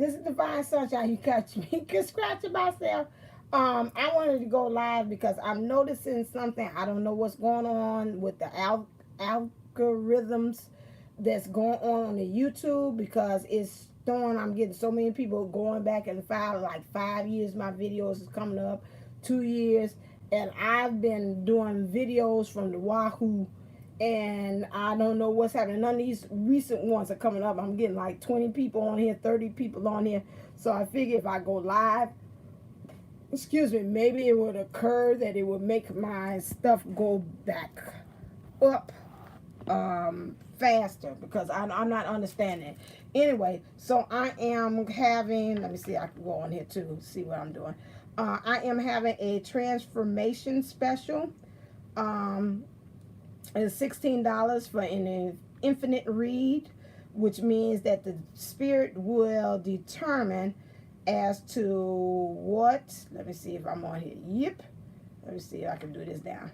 This is Divine Sunshine. You catch me scratching myself. I wanted to go live because I'm noticing something. I don't know what's going on with the algorithms that's going on the YouTube because it's throwing. I'm getting so many people going back and like 5 years. My videos is coming up, 2 years, and I've been doing videos from the Wahoo, and I don't know what's happening. None of these recent ones are coming up. I'm getting like 20 people on here, 30 people on here. So I figure if I go live, excuse me, maybe it would occur that it would make my stuff go back up faster because I'm not understanding. Anyway, so I am having, let me see, I can go on here too, see what I'm doing. I am having a transformation special. It's $16 for an infinite read, which means that the spirit will determine as to what, let me see if I'm on here. Yep. Let me see if I can do this down.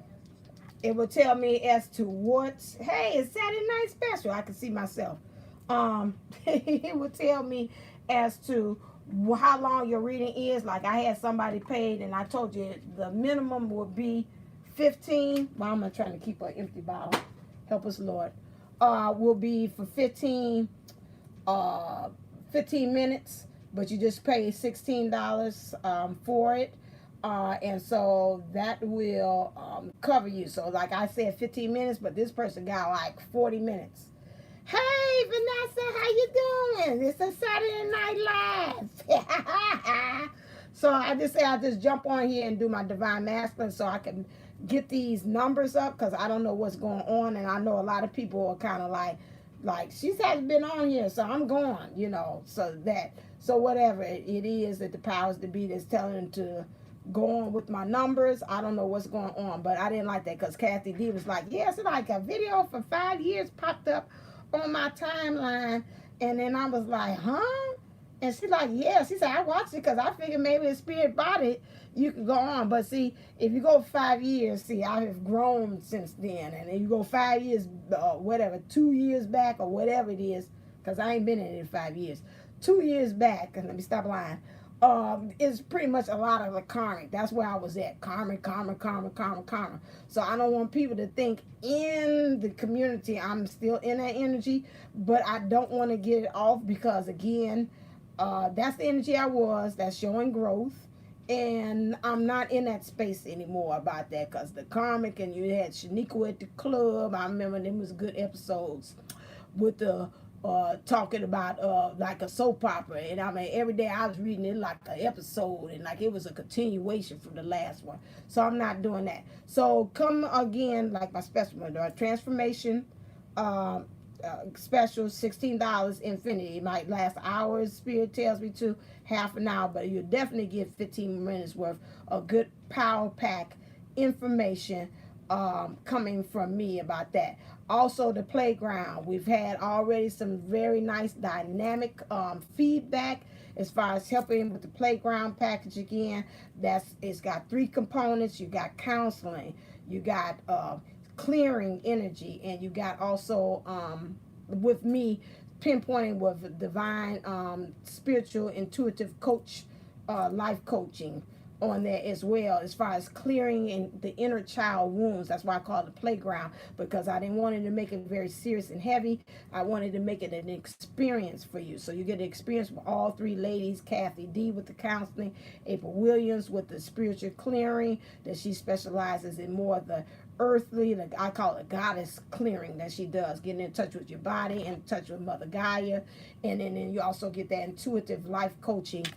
It will tell me as to what, hey, it's Saturday night special. I can see myself. It will tell me as to how long your reading is. Like I had somebody paid and I told you the minimum would be 15. Well, I'm not trying to keep an empty bottle. Help us, Lord. Will be for 15 minutes, but you just pay $16 for it. And so that will cover you. So like I said, 15 minutes, but this person got like 40 minutes. Hey, Vanessa, how you doing? It's a Saturday Night Live. So I just say I just jump on here and do my Divine Masculine so I can get these numbers up because I don't know what's going on. And I know a lot of people are kind of like she hasn't been on here, so I'm going, you know, so whatever it is that the powers to be that's telling them to go on with my numbers. I don't know what's going on, but I didn't like that because Kathy D was like, yes, like a video for 5 years popped up on my timeline, and then I was like, huh? And she's like, yeah. She said, I watched it because I figured maybe the spirit body you could go on. But see, if you go 5 years, see, I have grown since then. And then you go 5 years, whatever, 2 years back or whatever it is, because I ain't been in it 5 years. 2 years back, and let me stop lying, it's pretty much a lot of the karmic. That's where I was at. Karmic. So I don't want people to think in the community I'm still in that energy, but I don't want to get it off because, again, that's the energy I was. That's showing growth. And I'm not in that space anymore about that because the karmic, and you had Shaniqua at the club. I remember them was good episodes with the talking about like a soap opera, and I mean every day I was reading it like an episode, and like it was a continuation from the last one. So I'm not doing that. So come again, like my special one, transformation special, $16 infinity. It might last hours, spirit tells me to, half an hour, but you'll definitely get 15 minutes worth of good power pack information coming from me about that. Also, the playground, we've had already some very nice dynamic feedback as far as helping with the playground package. Again, it's got 3 components. You got counseling, you got clearing energy, and you got also with me pinpointing with divine spiritual intuitive coach life coaching on there as well, as far as clearing in the inner child wounds. That's why I call it a playground, because I didn't want it to make it very serious and heavy. I wanted to make it an experience for you. So you get the experience with all 3 ladies: Kathy D with the counseling, April Williams with the spiritual clearing, that she specializes in more of the earthly, like I call it goddess clearing that she does, getting in touch with your body, in touch with Mother Gaia. And then you also get that intuitive life coaching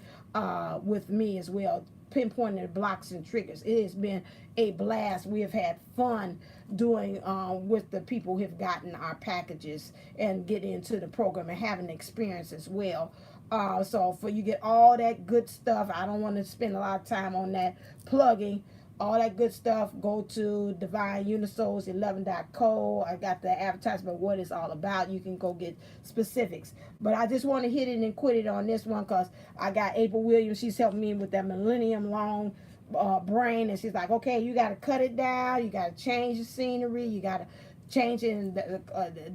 with me as well, pinpointing the blocks and triggers. It has been a blast. We have had fun doing with the people who have gotten our packages and getting into the program and having the experience as well. So for you get all that good stuff, I don't want to spend a lot of time on that plugging. All that good stuff, go to divineunisols11.co. I got the advertisement, what it's all about. You can go get specifics. But I just want to hit it and quit it on this one because I got April Williams. She's helping me with that millennium long brain. And she's like, okay, you got to cut it down. You got to change the scenery. You got to changing the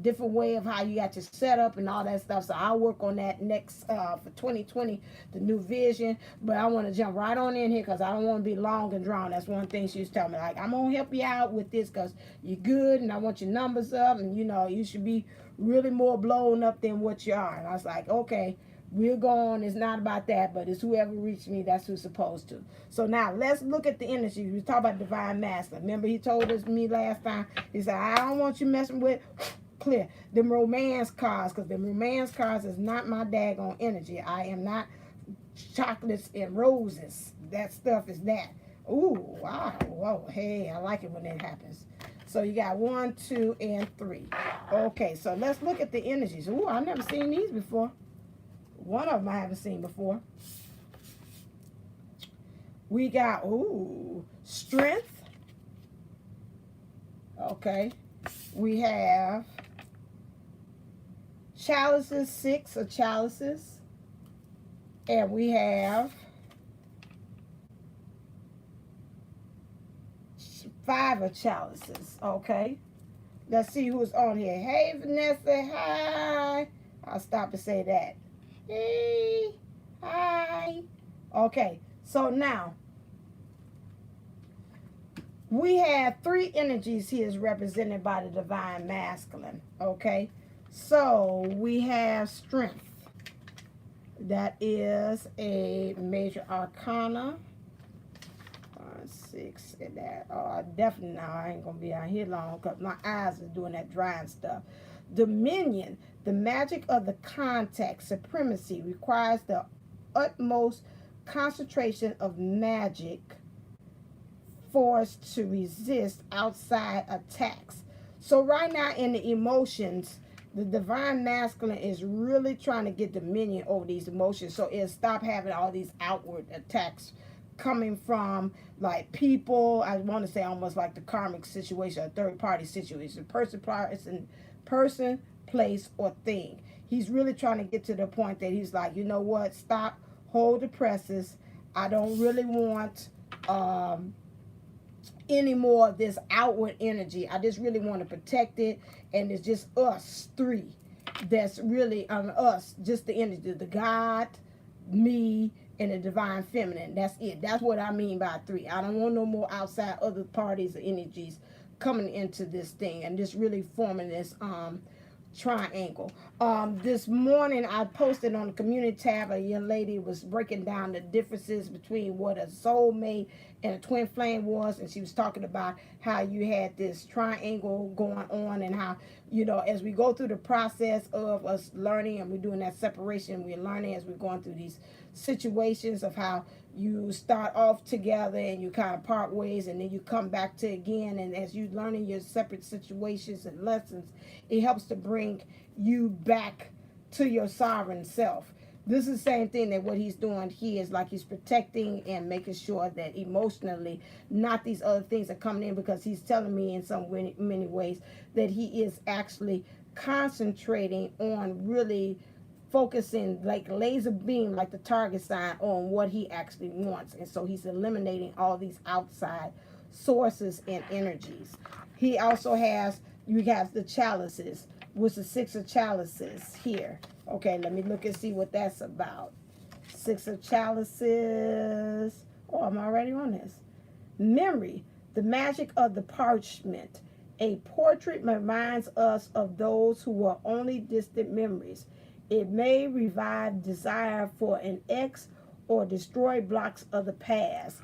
different way of how you got your setup and all that stuff. So I'll work on that next for 2020, the new vision. But I want to jump right on in here because I don't want to be long and drawn. That's one thing she was telling me. Like, I'm going to help you out with this because you're good and I want your numbers up. And, you know, you should be really more blown up than what you are. And I was like, okay. We're going, it's not about that, but it's whoever reached me, that's who's supposed to. So now let's look at the energy. We talk about divine masculine. Remember he told us me last time, he said, I don't want you messing with clear them romance cards, because them romance cards is not my daggone energy. I am not chocolates and roses. That stuff is that. Ooh, wow, whoa, hey, I like it when that happens. So you got 1, 2, and 3. Okay, so let's look at the energies. Ooh, I've never seen these before. One of them I haven't seen before. We got, ooh, strength. Okay. We have chalices, 6 of chalices. And we have 5 of chalices. Okay. Let's see who's on here. Hey, Vanessa. Hi. I'll stop and say that. Hey, hi. Okay, so now we have 3 energies here is represented by the divine masculine. Okay, so we have strength. That is a major arcana. 6 and that. Oh, definitely now I ain't gonna be out here long because my eyes are doing that drying stuff. Dominion, the magic of the contact supremacy requires the utmost concentration of magic force to resist outside attacks. So right now in the emotions, the divine masculine is really trying to get dominion over these emotions, so it'll stop having all these outward attacks coming from like people. I want to say almost like the karmic situation, a third party situation, person, place, or thing. He's really trying to get to the point that he's like, you know what, stop, hold the presses. I don't really want any more of this outward energy. I just really want to protect it, and it's just us 3 that's really us, just the energy, the God, me, and the divine feminine. That's it. That's what I mean by 3. I don't want no more outside other parties or energies coming into this thing and just really forming this triangle. This morning I posted on the community tab, a young lady was breaking down the differences between what a soulmate and a twin flame was, and she was talking about how you had this triangle going on, and how, you know, as we go through the process of us learning and we're doing that separation, we're learning as we're going through these situations of how you start off together and you kind of part ways and then you come back to again, and as you learning your separate situations and lessons, it helps to bring you back to your sovereign self. This is the same thing that what he's doing here is like he's protecting and making sure that emotionally not these other things are coming in, because he's telling me in some many ways that he is actually concentrating on really focusing like laser beam, like the target sign, on what he actually wants. And so he's eliminating all these outside sources and energies. He also has, you have the chalices, which is 6 of chalices here. Okay, let me look and see what that's about. 6 of chalices. Oh, I'm already on this. Memory, the magic of the parchment. A portrait reminds us of those who were only distant memories. It may revive desire for an ex or destroy blocks of the past.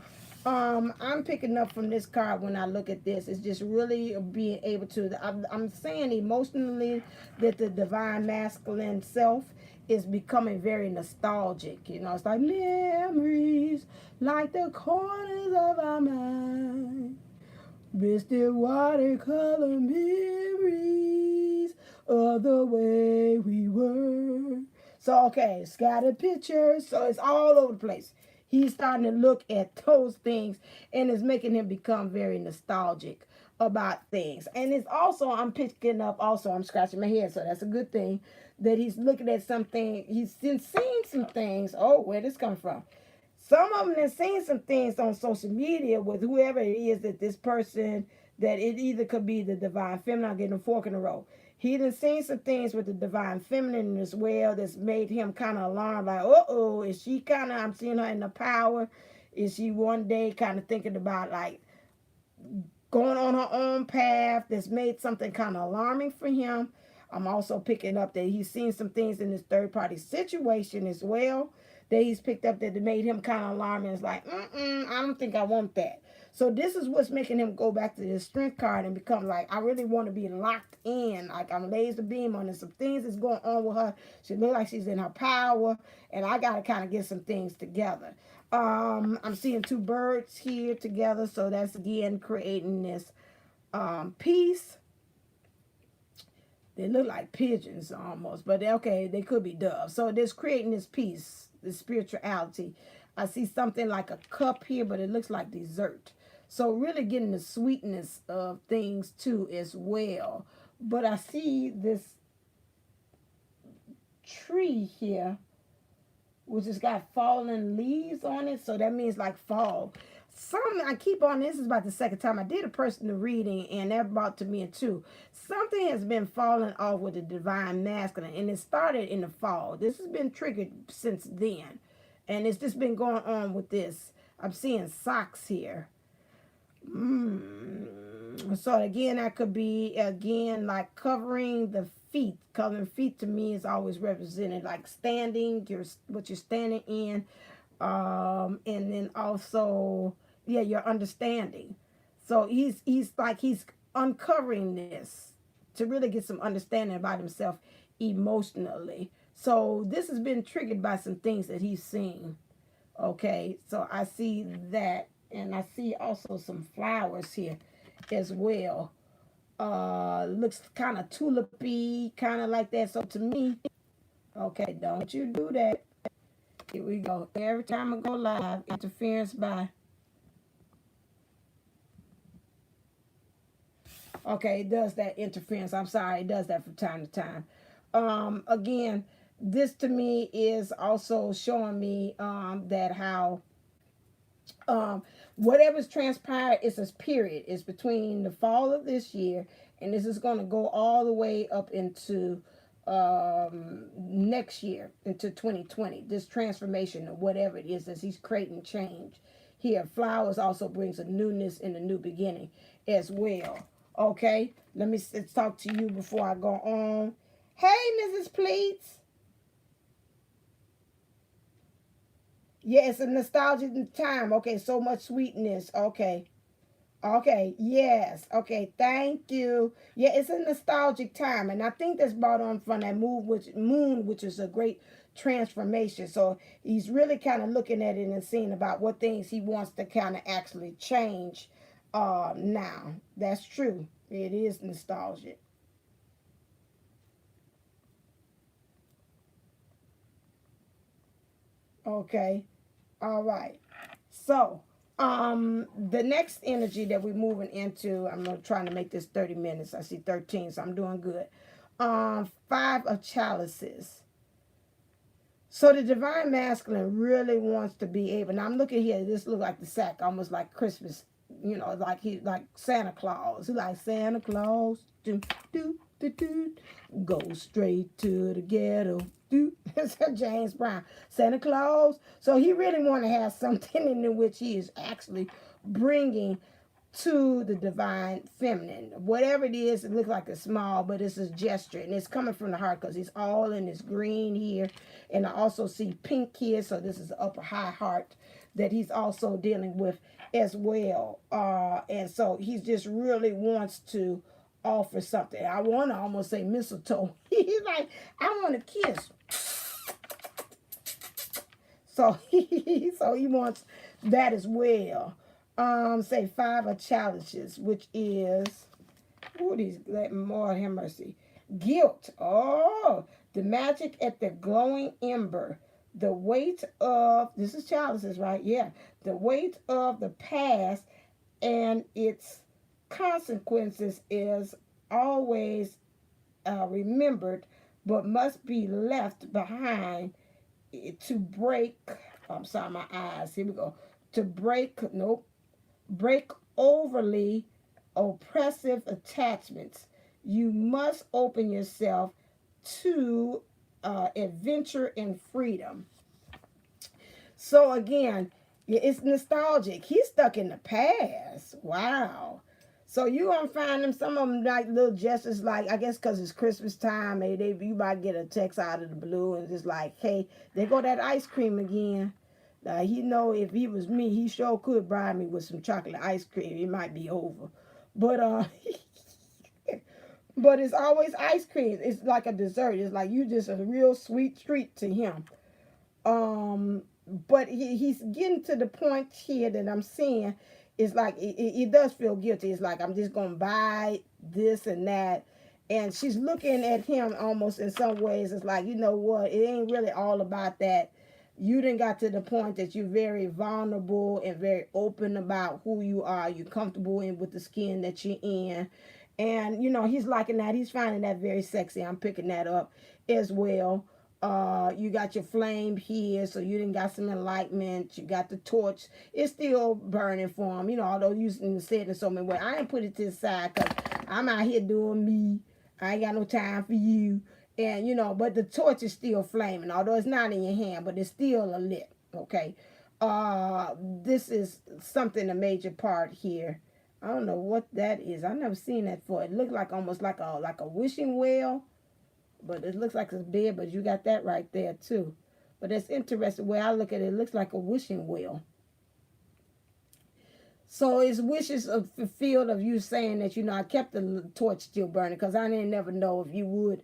I'm picking up from this card when I look at this. It's just really being able to, I'm saying emotionally that the divine masculine self is becoming very nostalgic. You know, it's like memories, like the corners of our mind. Misty watercolor memories of the way we were. So, okay, scattered pictures. So it's all over the place. He's starting to look at those things, and it's making him become very nostalgic about things. And it's also, I'm picking up also, I'm scratching my head, so that's a good thing, that he's looking at something, he's seen some things. Oh, where this come from? Some of them have seen some things on social media with whoever it is that this person that it either could be the divine feminine. I'm getting a fork in the road. He done seen some things with the divine feminine as well that's made him kind of alarmed, like, uh-oh, is she kind of, I'm seeing her in the power. Is she one day kind of thinking about, like, going on her own path that's made something kind of alarming for him. I'm also picking up that he's seen some things in this third party situation as well that he's picked up that made him kind of alarming. It's like, I don't think I want that. So this is what's making him go back to this strength card and become like, I really want to be locked in. Like, I'm laser beam on this. Some things is going on with her. She looks like she's in her power, and I got to kind of get some things together. I'm seeing two birds here together, so that's again creating this peace. They look like pigeons almost, but okay, they could be doves. So this creating this peace, this spirituality. I see something like a cup here, but it looks like dessert. So really getting the sweetness of things too as well. But I see this tree here, which has got fallen leaves on it. So that means like fall. I keep on, this is about the second time I did a personal reading, and that brought to me too. Something has been falling off with the divine masculine, and it started in the fall. This has been triggered since then, and it's just been going on with this. I'm seeing socks here. So again, that could be, again, like covering the feet. Covering feet to me is always represented like standing, what you're standing in. And then also, yeah, your understanding. So he's uncovering this to really get some understanding about himself emotionally. So this has been triggered by some things that he's seen. Okay, so I see that, and I see also some flowers here as well. Looks kind of tulipy, kind of like that. So to me, okay, don't you do that. Here we go. Every time I go live, interference by. Okay, it does that interference. I'm sorry, it does that from time to time. Again, this to me is also showing me that how whatever's transpired is a period. It's between the fall of this year, and this is going to go all the way up into next year, into 2020. This transformation of whatever it is as he's creating change. Here, flowers also brings a newness and a new beginning as well. Okay, let's talk to you before I go on. Hey, Mrs. Pleats. Yeah, it's a nostalgic time. Okay, so much sweetness. Okay. Okay, yes. Okay, thank you. Yeah, it's a nostalgic time. And I think that's brought on from that moon, which is a great transformation. So he's really kind of looking at it and seeing about what things he wants to kind of actually change now. That's true. It is nostalgic. Okay. All right. So, the next energy that we're moving into, I'm trying to make this 30 minutes. I see 13, so I'm doing good. 5 of chalices. So the divine masculine really wants to be able, and I'm looking here, this looks like the sack, almost like Christmas, like Santa Claus. He like Santa Claus, go straight to the ghetto. That's James Brown, Santa Claus. So he really want to have something in which he is actually bringing to the divine feminine. Whatever it is, it looks like it's small, but it's a gesture, and it's coming from the heart because he's all in this green here. And I also see pink here, so this is the upper high heart that he's also dealing with as well. And so he just really wants to offer something. I want to almost say mistletoe. He's like, I want to kiss. So he wants that as well. Say 5 of challenges, which is, let more have mercy. Guilt. Oh, the magic at the glowing ember. The weight of, this is challenges, right? Yeah. The weight of the past and its consequences is always remembered, but must be left behind to break. I'm sorry, my eyes. Here we go. To break, nope. Break overly oppressive attachments. You must open yourself to adventure and freedom. So again, it's nostalgic. He's stuck in the past. Wow. So you gonna find them, some of them like little gestures, like I guess because it's Christmas time, maybe you might get a text out of the blue and just like, hey, there go that ice cream again. He know if he was me, he sure could bribe me with some chocolate ice cream. It might be over, but but it's always ice cream. It's like a dessert. It's like you just a real sweet treat to him. But he's getting to the point here that I'm seeing. It's like he does feel guilty. It's like I'm just gonna buy this and that, and she's looking at him almost in some ways. It's like, you know what? It ain't really all about that. You done got to the point that you're very vulnerable and very open about who you are. You're comfortable in with the skin that you're in, and you know he's liking that. He's finding that very sexy. I'm picking that up as well. You got your flame here, so you didn't got some enlightenment. You got the torch. It's still burning for him, you know, although you said it so many ways. I ain't put it to the side because I'm out here doing me. I ain't got no time for you. And, you know, but the torch is still flaming, although it's not in your hand, but it's still a lit, okay? This is something, a major part here. I don't know what that is. I've never seen that before. It looked like almost like a wishing well. But it looks like it's big, but you got that right there too. But it's interesting. The way I look at it, it looks like a wishing well. So it's wishes of fulfilled of you saying that, you know, I kept the torch still burning because I didn't never know if you would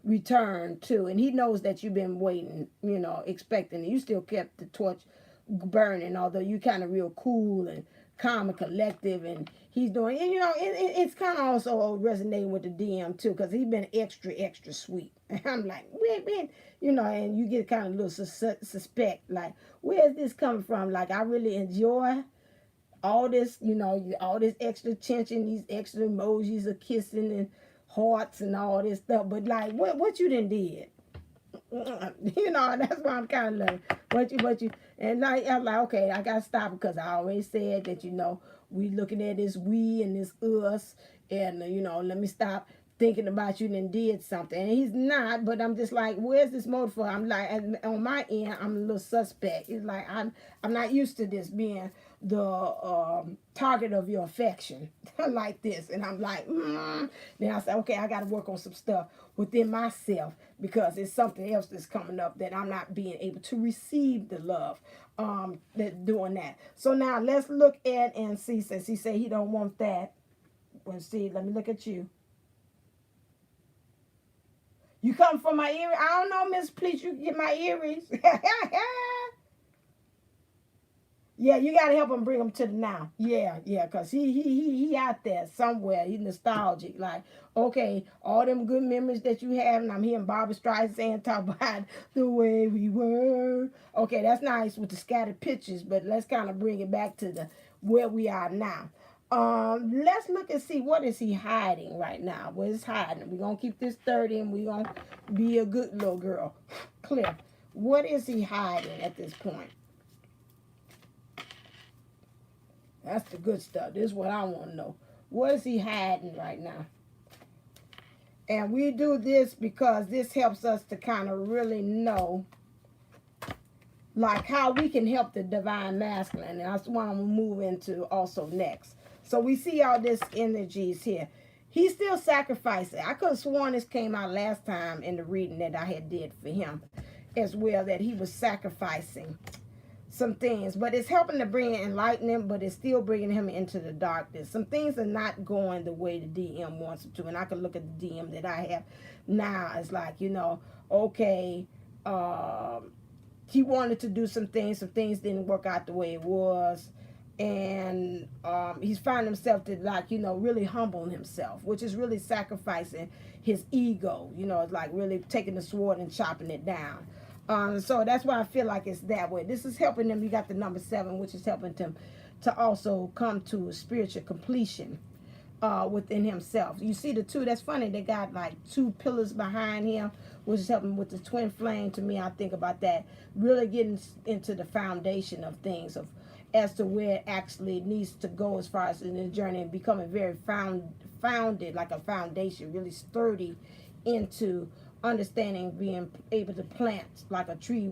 return too. And he knows that you've been waiting, you know, expecting. You still kept the torch burning, although you kind of real cool and calm and collective, and he's doing, and you know, it's kind of also resonating with the DM too, because he's been extra sweet. And I'm like, wait, you know, and you get kind of a little suspect, like, where's this coming from? Like, I really enjoy all this, you know, all this extra tension, these extra emojis of kissing and hearts and all this stuff, but like, what you done did? You know, that's why I'm kind of like, what you, and like, I'm like, okay, I gotta stop because I always said that, you know, we looking at this we and this us, and you know, let me stop thinking about you and did something. And he's not, but I'm just like, where's this motive for? I'm like, on my end, I'm a little suspect. It's like I'm not used to this being the target of your affection like this. And I'm like, Then I said, okay, I got to work on some stuff within myself because it's something else that's coming up that I'm not being able to receive the love that doing that. So now let's look at and see, since he said he don't want that. Well, see, let me look at you. You come from my earring? I don't know, Miss, please, you get my earrings. Yeah, you got to help him bring him to the now. Yeah, because he out there somewhere. He's nostalgic. Like, okay, all them good memories that you have, and I'm hearing Barbra Streisand talk about the way we were. Okay, that's nice with the scattered pictures, but let's kind of bring it back to the where we are now. Let's look and see what is he hiding right now. What is hiding? We're going to keep this 30 and we're going to be a good little girl. Cliff, what is he hiding at this point? That's the good stuff. This is what I want to know. What is he hiding right now? And we do this because this helps us to kind of really know like how we can help the divine masculine. And that's what I'm going to move into also next. So we see all this energies here. He's still sacrificing. I could have sworn this came out last time in the reading that I had did for him as well, that he was sacrificing some things. But it's helping to bring enlightenment, but it's still bringing him into the darkness. Some things are not going the way the DM wants them to. And I can look at the DM that I have now. It's like, you know, okay, he wanted to do some things didn't work out the way it was. And he's finding himself to, like, you know, really humbling himself, which is really sacrificing his ego. You know, it's like really taking the sword and chopping it down. So that's why I feel like it's that way. This is helping him. You got the number 7, which is helping him to also come to a spiritual completion within himself. You see the 2, that's funny. They got like 2 pillars behind him, which is helping with the twin flame. To me, I think about that, really getting into the foundation of things, of as to where it actually needs to go as far as in the journey, and becoming very founded, like a foundation, really sturdy into understanding, being able to plant like a tree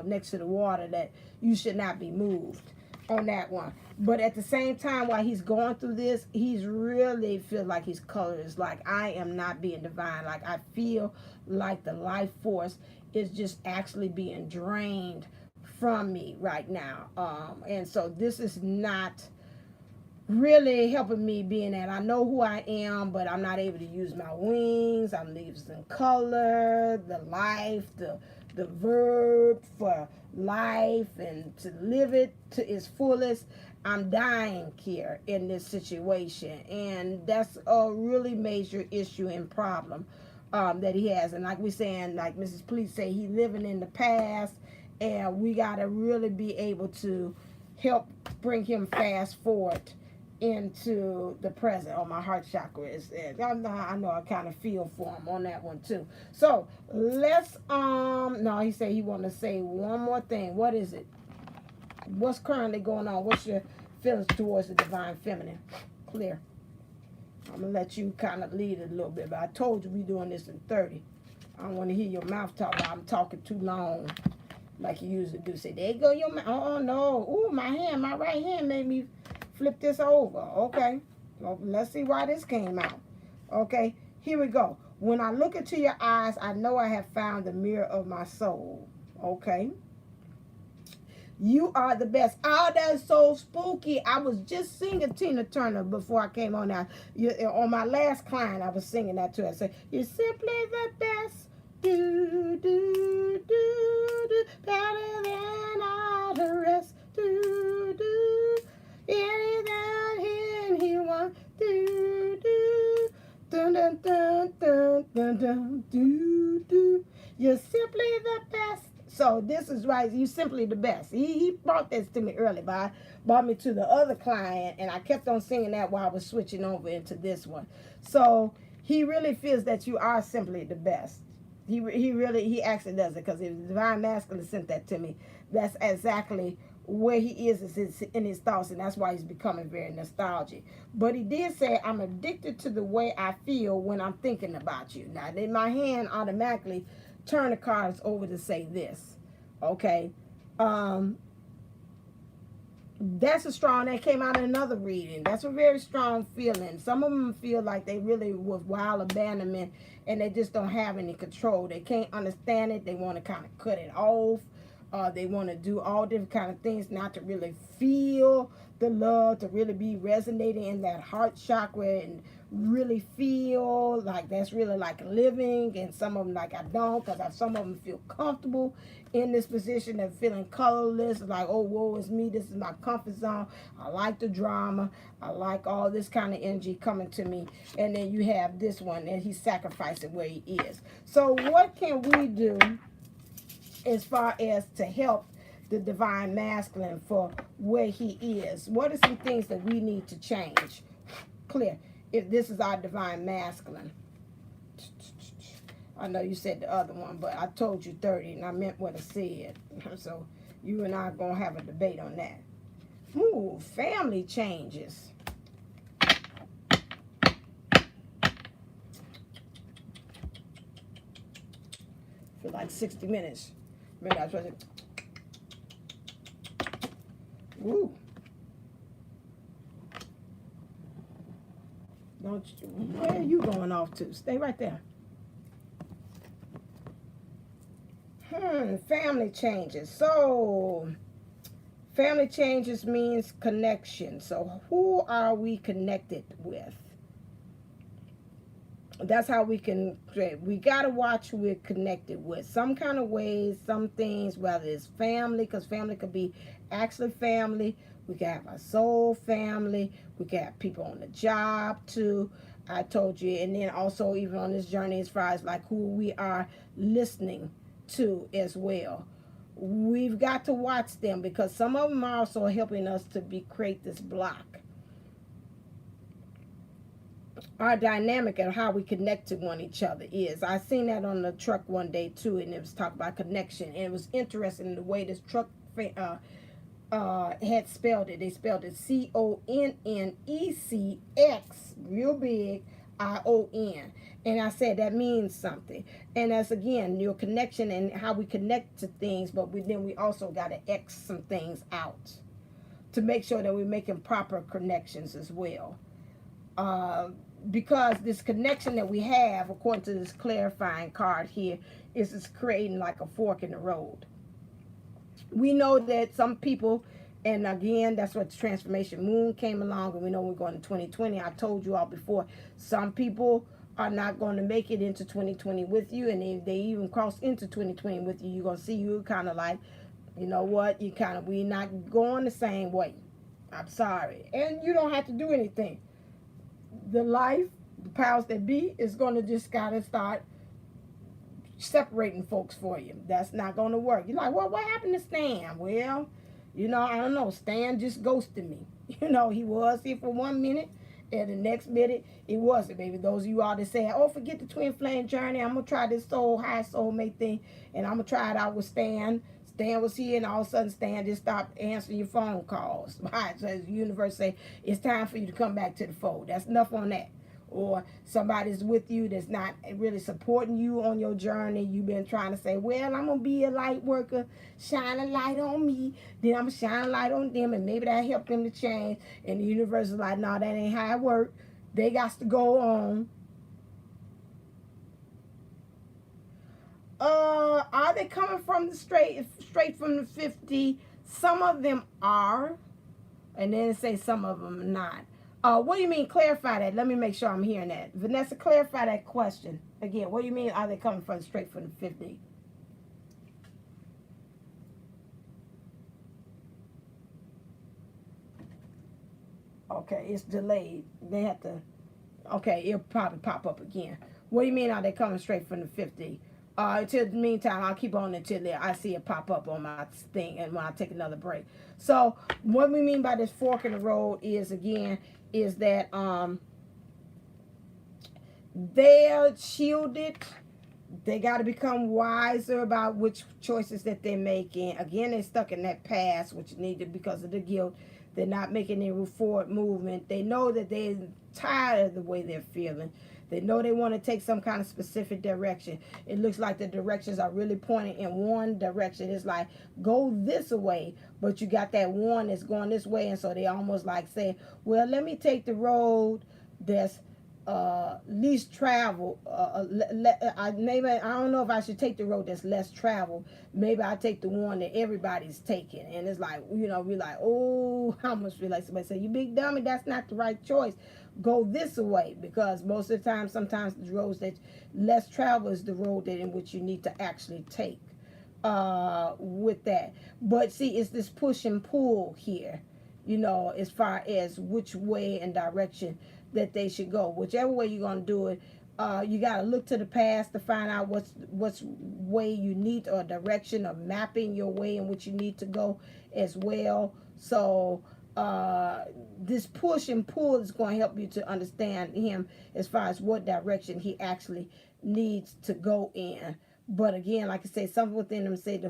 next to the water, that you should not be moved on that one. But at the same time, while he's going through this, he's really feel like his color is like, I am not being divine. Like, I feel like the life force is just actually being drained from me right now. And so this is not really helping me, being that I know who I am, but I'm not able to use my wings. I'm losing color, the life, the verb for life, and to live it to its fullest. I'm dying here in this situation, and that's a really major issue and problem that he has. And like we saying, like Mrs. Police say, he living in the past, and we got to really be able to help bring him fast forward into the present. Oh, my heart chakra is there. I know I kind of feel for him on that one too. So let's no, he said he want to say one more thing. What is it? What's currently going on? What's your feelings towards the divine feminine? Clear. I'm gonna let you kind of lead it a little bit, but I told you we doing this in 30. I don't want to hear your mouth talk. I'm talking too long, like you usually do. Say, there you go your mouth. Oh no. Ooh, my right hand made me flip this over. Okay, well, let's see why this came out. Okay, here we go. When I look into your eyes, I know I have found the mirror of my soul. Okay, you are the best. Oh, that's so spooky. I was just singing Tina Turner before I came on now. On my last client, I was singing that to her. I said, you're simply the best. Do, do, do, do, better than all the rest. Do, do. Anything he wants, do do, dun dun dun dun dun dun, do do. You're simply the best. So this is right. You simply the best. He brought this to me early, but I brought me to the other client, and I kept on singing that while I was switching over into this one. So he really feels that you are simply the best. He actually does it, because if Divine Masculine sent that to me, that's exactly where he is in his thoughts, and that's why he's becoming very nostalgic. But he did say, I'm addicted to the way I feel when I'm thinking about you. Now, then my hand automatically turned the cards over to say this. Okay, that's a strong, that came out in another reading. That's a very strong feeling. Some of them feel like they really was wild abandonment, and they just don't have any control. They can't understand it. They want to kind of cut it off. They want to do all different kind of things, not to really feel the love, to really be resonating in that heart chakra, and really feel like that's really like living. And some of them like, I don't, because some of them feel comfortable in this position of feeling colorless, like, oh, woe is me, this is my comfort zone. I like the drama, I like all this kind of energy coming to me. And then you have this one, and he's sacrificing where he is. So what can we do as far as to help the Divine Masculine for where he is? What are some things that we need to change? Clear. If this is our Divine Masculine. I know you said the other one, but I told you 30, and I meant what I said. So you and I are going to have a debate on that. Ooh, family changes. For like 60 minutes. Remember, I was supposed to... Woo. Don't you... Where are you going off to? Stay right there. Family changes. So, family changes means connection. So, who are we connected with? That's how we can create. We got to watch who we're connected with. Some kind of ways, some things, whether it's family, because family could be actually family. We can have our soul family. We can have people on the job too. I told you. And then also even on this journey as far as like who we are listening to as well. We've got to watch them, because some of them are also helping us to create this block. Our dynamic and how we connect to one each other is. I seen that on the truck one day too, and it was talking about connection, and it was interesting the way this truck had spelled it. They spelled it Connecx, real big, ION. And I said that means something. And that's again your connection and how we connect to things, but then we also got to X some things out to make sure that we're making proper connections as well. Because this connection that we have, according to this clarifying card here, is creating like a fork in the road. We know that some people, and again, that's what the transformation moon came along, and we know we're going to 2020. I told you all before, some people are not going to make it into 2020 with you, and if they even cross into 2020 with you, you're going to see you kind of like, you know what, we're not going the same way. I'm sorry. And you don't have to do anything. The powers that be, is going to just gotta start separating folks for you. That's not going to work. You're like, well, what happened to Stan? Well, I don't know. Stan just ghosted me. He was here for 1 minute, and the next minute, it wasn't, baby. Those of you all that say, oh, forget the twin flame journey. I'm going to try this high soulmate thing, and I'm going to try it out with Stan. Stan was here, and all of a sudden, Stan just stopped answering your phone calls. Right? So the universe say, it's time for you to come back to the fold. That's enough on that. Or somebody's with you that's not really supporting you on your journey. You've been trying to say, well, I'm going to be a light worker, shine a light on me, then I'm going to shine a light on them, and maybe that help them to change. And the universe is like, no, that ain't how it works. They got to go on. Are they coming from the straight from the 50? Some of them are, and then say some of them not. What do you mean? Clarify that. Let me make sure I'm hearing that. Vanessa, clarify that question again. What do you mean? Are they coming from straight from the 50? Okay, it's delayed. They have to. Okay, it'll probably pop up again. What do you mean? Are they coming straight from the 50? Until the meantime, I'll keep on until I see it pop up on my thing, and when I take another break. So what we mean by this fork in the road is, again, is that they're shielded. They got to become wiser about which choices that they're making. Again, they're stuck in that past, which needed because of the guilt. They're not making any forward movement. They know that they're tired of the way they're feeling. They know they want to take some kind of specific direction. It looks like the directions are really pointing in one direction. It's like, go this way, but you got that one that's going this way. And so they almost like say, well, let me take the road that's least traveled. Maybe I don't know if I should take the road that's less traveled. Maybe I take the one that everybody's taking. And it's like, we're like, oh, I almost feel like somebody say, you big dummy, that's not the right choice. Go this way, because most of the time, sometimes the roads that less travel is the road that in which you need to actually take with that. But see, it's this push and pull here, as far as which way and direction that they should go. Whichever way you're going to do it, you got to look to the past to find out what's way you need, or direction, or mapping your way in which you need to go as well. So this push and pull is going to help you to understand him as far as what direction he actually needs to go in. But again, like I said, something within them say,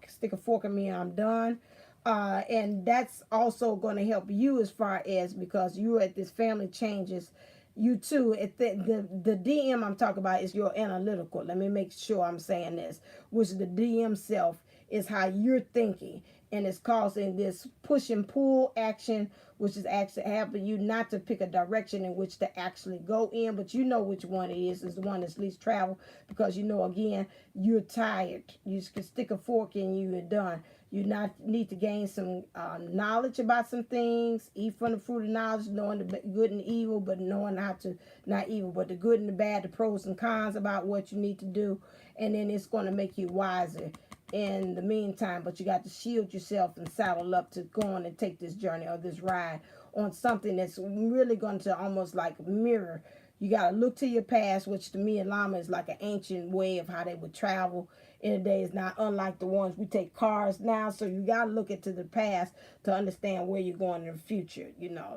stick a fork in me, I'm done. And that's also going to help you as far as, because you're at this family changes, you too, the DM I'm talking about is your analytical. Let me make sure I'm saying this, which the DM self is how you're thinking, and it's causing this push and pull action, which is actually helping you not to pick a direction in which to actually go in, but you know which one it is the one that's least travel, because again, you're tired. You can stick a fork in you and done. You need to gain some knowledge about some things, eat from the fruit of knowledge, knowing the good and the evil, but knowing how to, not evil, but the good and the bad, the pros and cons about what you need to do, and then it's going to make you wiser in the meantime. But you got to shield yourself and saddle up to go on and take this journey or this ride on something that's really going to almost like mirror. You got to look to your past, which to me and Lama is like an ancient way of how they would travel in the day. Is not unlike the ones we take cars now. So you got to look into the past to understand where you're going in the future.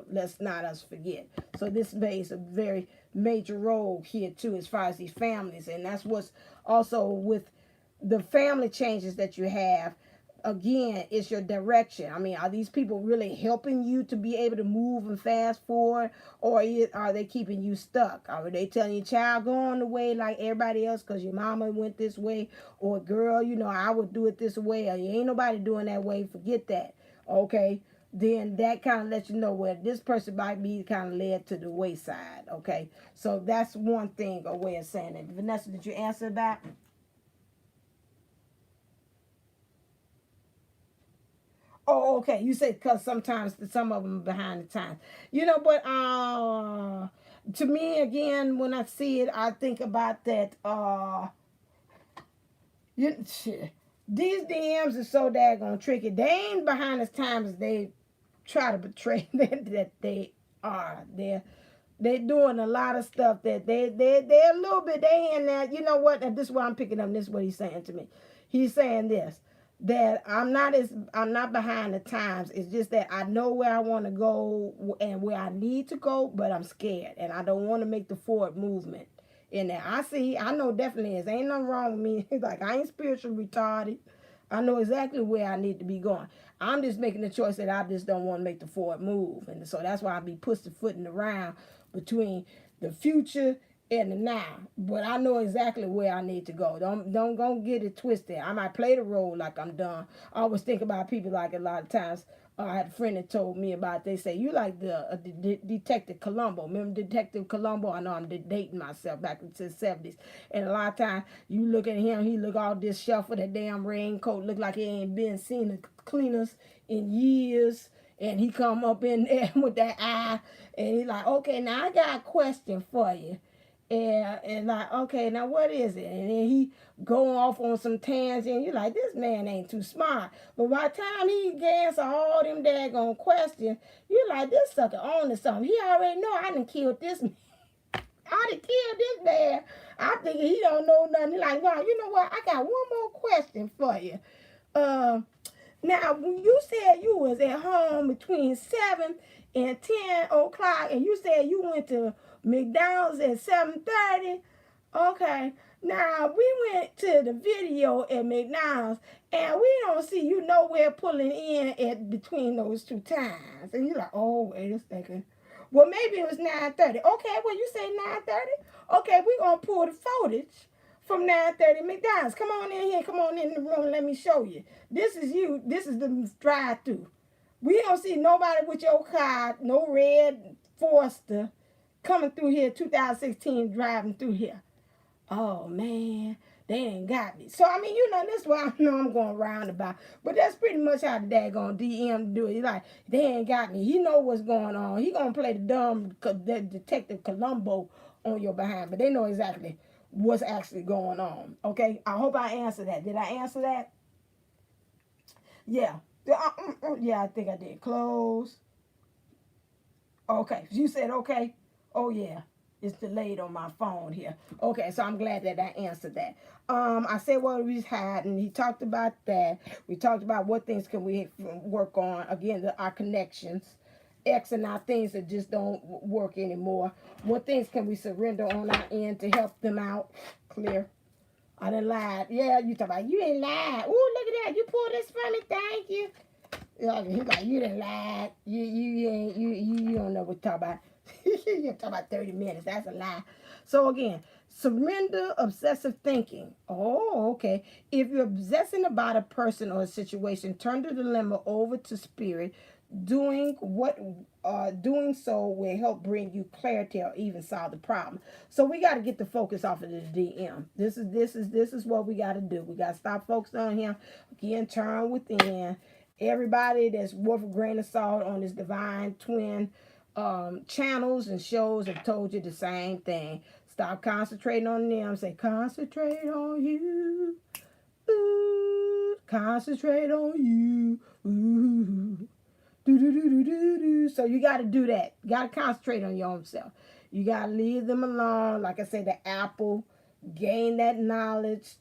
Let's not us forget. So this plays a very major role here too, as far as these families. And that's what's also with the family changes that you have. again, it's your direction. I mean, are these people really helping you to be able to move and fast forward, or are they keeping you stuck? Are they telling your child go on the way like everybody else because your mama went this way, or girl, you know, I would do it this way, or you ain't nobody doing that way, forget that. Okay, then that kind of lets you know where this person might be kind of led to the wayside. Okay, so that's one thing, a way of saying it. Vanessa, did you answer that? Oh, okay. You said because sometimes some of them are behind the times, you know. But to me, again, when I see it, I think about that. These DMs are so daggone tricky. They ain't behind the times as they try to portray that they are. They're doing a lot of stuff that they're a little bit, they in there. You know what? And this is what I'm picking up. This is what he's saying to me. He's saying this, that I'm not behind the times. It's just that I know where I want to go and where I need to go, but I'm scared and I don't want to make the forward movement in there. I know definitely is. Ain't nothing wrong with me. Like, I ain't spiritually retarded. I know exactly where I need to be going. I'm just making the choice that I just don't want to make the forward move. And so that's why I be pussyfooting around between the future and the now. But I know exactly where I need to go. Don't get it twisted. I might play the role like I'm done. I always think about people like a lot of times. I had a friend that told me about, they say, you like the Detective Columbo. Remember Detective Columbo? I know I'm dating myself back into the 70s. And a lot of times you look at him, he look all disheveled, that damn raincoat look like he ain't been seen the cleaners in years. And he come up in there with that eye, and he like, okay, now I got a question for you. And like, okay, now what is it? And then he go off on some tangent. You're like, this man ain't too smart. But by the time he answer all them daggone questions, you're like, this sucker on to something. He already know I done killed this man. I done killed this man. I think he don't know nothing. He like, wow, you know what? I got one more question for you. Now, when you said you was at home between 7 and 10 o'clock, and you said you went to McDonald's at 7:30, okay. Now, we went to the video at McDonald's, and we don't see you nowhere pulling in at between those two times. And you're like, oh, wait a second. Well, maybe it was 9:30. Okay, well, you say 9:30? Okay, we're going to pull the footage from 9:30 McDonald's. Come on in here. Come on in the room and let me show you. This is you. This is the drive-thru. We don't see nobody with your car, no red Forester, coming through here, 2016, driving through here. Oh, man, they ain't got me. So, I mean, you know, that's why I know I'm going roundabout. But that's pretty much how the daggone DM do it. He's like, they ain't got me. He know what's going on. He going to play the dumb Detective Columbo on your behind. But they know exactly what's actually going on. Okay? I hope I answered that. Did I answer that? Yeah. Yeah, I think I did. Close. Okay. You said okay? Oh, yeah. It's delayed on my phone here. Okay, so I'm glad that I answered that. I said what we had, and he talked about that. We talked about what things can we work on. Again, our connections. X and our things that just don't work anymore. What things can we surrender on our end to help them out? Clear. I done lied. Yeah, you talk about, you ain't lied. Ooh, look at that. You pulled this for me. Thank you. He's like, you done lied. You don't know what to talk about. You're talking about 30 minutes. That's a lie. So again, surrender obsessive thinking. Oh, okay. If you're obsessing about a person or a situation, turn the dilemma over to spirit. Doing so will help bring you clarity or even solve the problem. So we got to get the focus off of the DM. This is what we got to do. We got to stop focusing on him. Again, turn within. Everybody that's worth a grain of salt on this divine twin channels and shows have told you the same thing. Stop concentrating on them. Say, concentrate on you. Ooh, concentrate on you. Ooh. So you got to do that. You got to concentrate on your own self. You got to leave them alone. Like I said, the apple, gain that knowledge,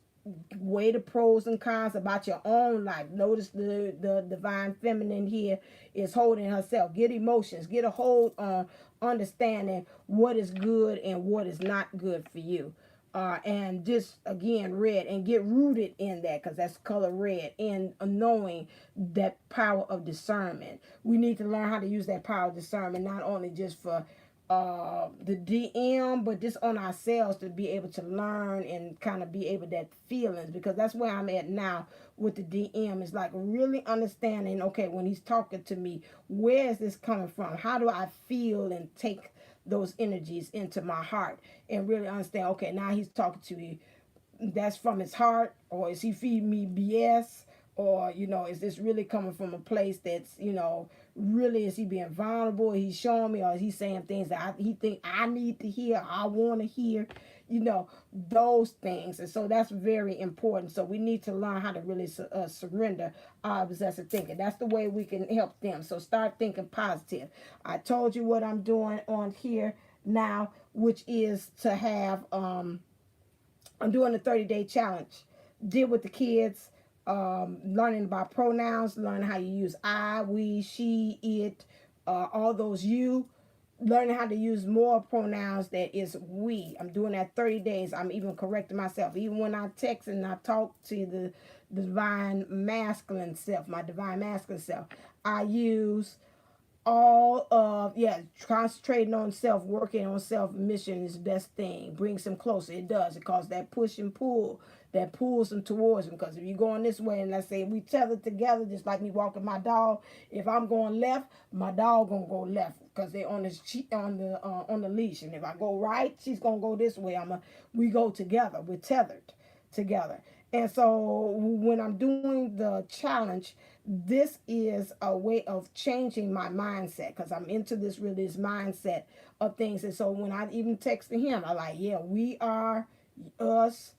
weigh the pros and cons about your own life. Notice the divine feminine here is holding herself. Get emotions. Get a hold on understanding what is good and what is not good for you. And just again red, and get rooted in that, because that's color red, and knowing that power of discernment. We need to learn how to use that power of discernment, not only just for the DM, but just on ourselves, to be able to learn and kind of be able that feelings, because that's where I'm at now with the DM. It's like really understanding, okay, when he's talking to me, where is this coming from? How do I feel and take those energies into my heart, and really understand, okay, now he's talking to me, that's from his heart, or is he feeding me BS, or is this really coming from a place that's really, is he being vulnerable, he's showing me, or is he saying things that he think I need to hear, I want to hear, those things. And so that's very important. So we need to learn how to really surrender our obsessive thinking. That's the way we can help them. So start thinking positive. I told you what I'm doing on here now, which is to have I'm doing a 30-day challenge. Deal with the kids, learning about pronouns, learning how you use I, we, she, it, all those you. Learning how to use more pronouns that is we. I'm doing that 30 days. I'm even correcting myself. Even when I text and I talk to the divine masculine self, my divine masculine self, I use all of, concentrating on self, working on self, mission is the best thing. Brings them closer. It does. It causes that push and pull that pulls them towards them. Because if you're going this way, and let's say we tether together, just like me walking my dog, if I'm going left, my dog gonna go left, because they're on the leash. And if I go right, she's gonna go this way. We go together. We're tethered together. And so when I'm doing the challenge, this is a way of changing my mindset, because I'm into this mindset of things. And so when I even texted him, I like, we are us,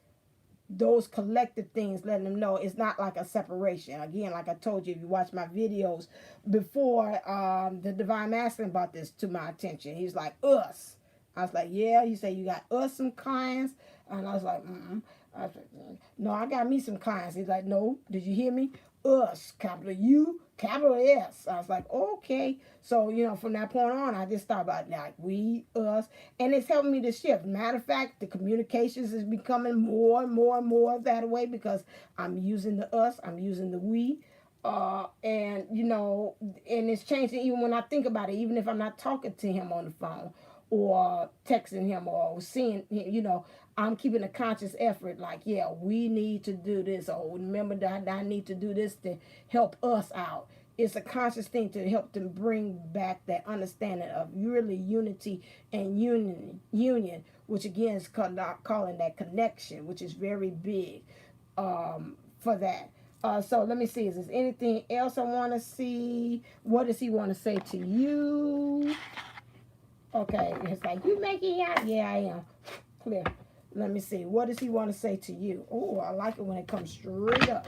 those collective things, letting them know it's not like a separation. Again, like I told you, if you watch my videos before, the divine masculine brought this to my attention. He's like, us. I was like, yeah. He said, you got us some clients? And I was like, I was like, no, I got me some clients. He's like, no, did you hear me? Us, capital U, capital S. I was like, okay. So, from that point on, I just thought about like we, us, and it's helping me to shift. Matter of fact, the communications is becoming more and more and more that way, because I'm using the us, I'm using the we. And it's changing even when I think about it, even if I'm not talking to him on the phone or texting him or seeing, I'm keeping a conscious effort, like, we need to do this, or remember that I need to do this to help us out. It's a conscious thing to help them bring back that understanding of really unity and union, which again is calling that connection, which is very big for that. So let me see, is there anything else I want to see? What does he want to say to you? Okay, it's like, you making out? Yeah, I am. Clear. Let me see. What does he want to say to you? Oh, I like it when it comes straight up.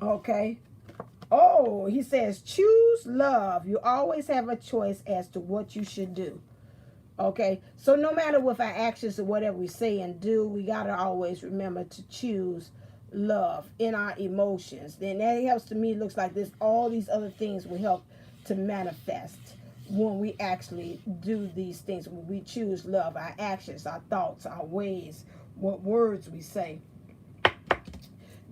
Okay. Oh, he says, choose love. You always have a choice as to what you should do. Okay. So no matter with our actions or whatever we say and do, we got to always remember to choose love in our emotions. Then that helps to me. Looks like this. All these other things will help to manifest when we actually do these things, when we choose love, our actions, our thoughts, our ways, what words we say.